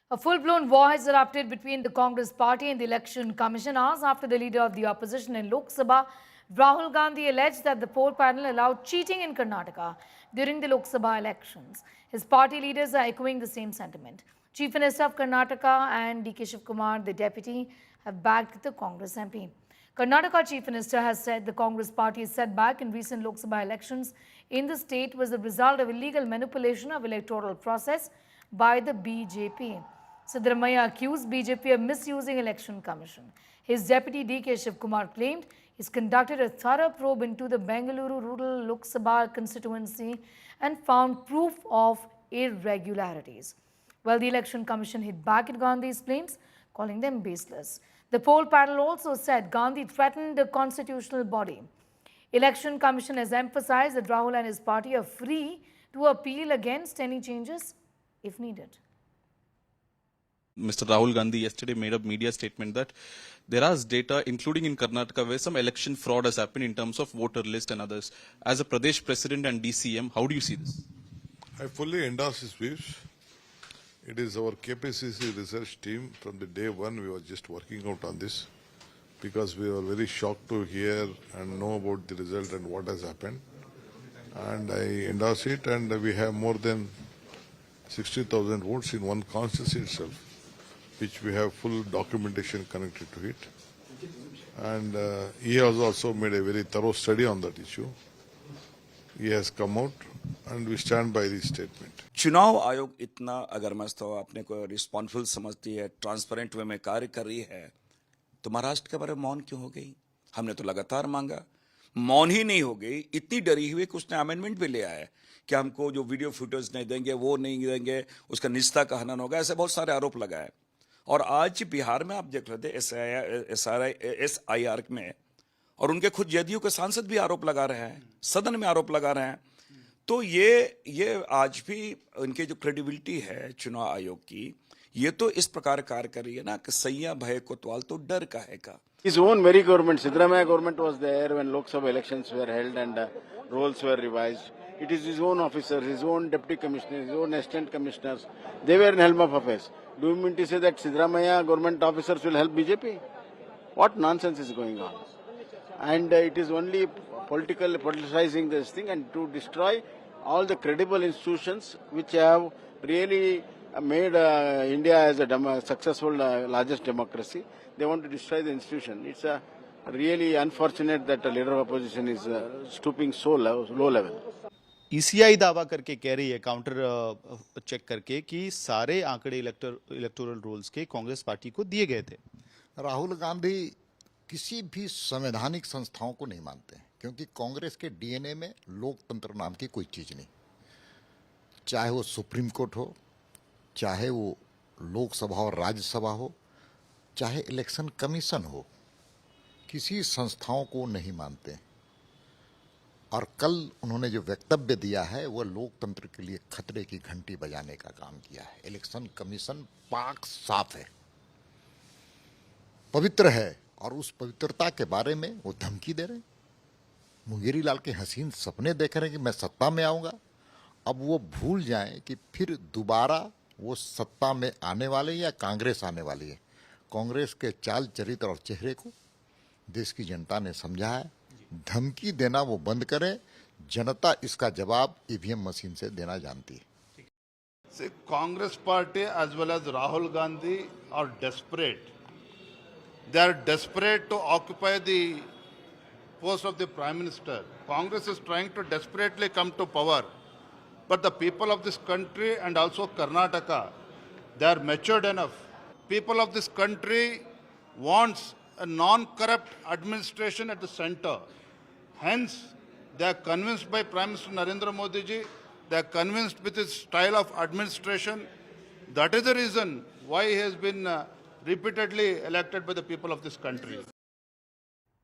A full-blown war has erupted between the Congress party and the Election Commission hours after the leader of the opposition in Lok Sabha, Rahul Gandhi, alleged that the poll panel allowed cheating in Karnataka during the Lok Sabha elections. His party leaders are echoing the same sentiment. Chief Minister of Karnataka and D.K. Shivkumar, the deputy, have backed the Congress MP. Karnataka Chief Minister has said the Congress party's setback in recent Lok Sabha elections in the state was the result of illegal manipulation of electoral process by the BJP. Siddaramaiah accused BJP of misusing Election Commission. His deputy D.K. Shivkumar claimed he's conducted a thorough probe into the Bengaluru rural Lok Sabha constituency and found proof of irregularities. Well, the Election Commission hit back at Gandhi's claims, calling them baseless. The poll panel also said Gandhi threatened the constitutional body. Election Commission has emphasized that Rahul and his party are free to appeal against any changes if needed. Mr. Rahul Gandhi yesterday made a media statement that there is data, including in Karnataka, where some election fraud has happened in terms of voter list and others. As a Pradesh President and DCM, how do you see this? I fully endorse his views. It is our KPCC research team from the day one we were just working out on this because we were very shocked to hear and know about the result and what has happened. And I endorse it, and we have more than 60,000 votes in one constituency itself, which we have full documentation connected to it. And he has also made a very thorough study on that issue. He has come out and we stand by this statement. चुनाव आयोग इतना अगर मैं अपने को responsible समझती है, transparent वे में कार्य कर रही है, तो महाराष्ट्र के बारे में मौन क्यों हो गई? हमने तो लगातार मांगा, मौन ही नहीं हो गई, इतनी डरी हुई कि उसने अमेंडमेंट भी ले आया है कि हमको जो वीडियो फुटेज नहीं देंगे, वो नहीं देंगे, उसका निजता का हनन होगा, ऐसे बहुत सारे आरोप लगाए। और आज बिहार में आप देख रहे थे SIR में, और उनके खुद जदयू के सांसद भी आरोप लगा रहे हैं, सदन में आरोप लगा रहे हैं। तो ये आज भी उनके जो क्रेडिबिलिटी है चुनाव आयोग की, ये तो इस प्रकार कार्य कर रही है ना कि सैया भय कोतवाल तो डर का है का। His own very government, Siddaramaiah government was there when Lok Sabha elections were held and roles were revised. It is his own officers, his own deputy commissioners, his own assistant commissioners. They were in helm of affairs. Do you mean to say that Siddaramaiah government officers will help BJP? What nonsense is going on? And it is only politicizing this thing and to destroy all the credible institutions which have really made India as a successful largest democracy. They want to destroy the institution. It's really unfortunate that the leader of opposition is stooping so low level. ECI दावा करके कह रही है, counter check करके, कि सारे आंकड़े electoral rolls के कांग्रेस पार्टी को दिए गए थे। राहुल गांधी किसी भी संवैधानिक संस्थाओं को नहीं मानते हैं, क्योंकि कांग्रेस के डीएनए में लोकतंत्र नाम की कोई चीज नहीं। चाहे वो सुप्रीम कोर्ट हो, चाहे वो लोकसभा और राज्यसभा हो, चाहे इलेक्शन कमीशन हो, किसी संस्थाओं को नहीं मानते। और कल उन्होंने जो वक्तव्य दिया है वो लोकतंत्र के लिए खतरे की घंटी बजाने का काम किया है। इलेक्शन कमीशन पाक साफ है, पवित्र है, और उस पवित्रता के बारे में वो धमकी दे रहे हैं। मुंगेरी लाल के हसीन सपने देख रहे हैं कि मैं सत्ता में आऊंगा। अब वो भूल जाएं कि फिर दोबारा वो सत्ता में आने वाले या कांग्रेस आने वाली है। कांग्रेस के चाल चरित्र और चेहरे को देश की जनता ने समझा है। धमकी देना वो बंद करें, जनता इसका जवाब ईवीएम मशीन से देना जानती है। See, Congress party as well as Rahul Gandhi are desperate. They are desperate to occupy the post of the Prime Minister. Congress is trying to desperately come to power. But the people of this country and also Karnataka, they are matured enough. People of this country wants a non-corrupt administration at the center. Hence, they are convinced by Prime Minister Narendra Modi ji, they are convinced with his style of administration. That is the reason why he has been repeatedly elected by the people of this country.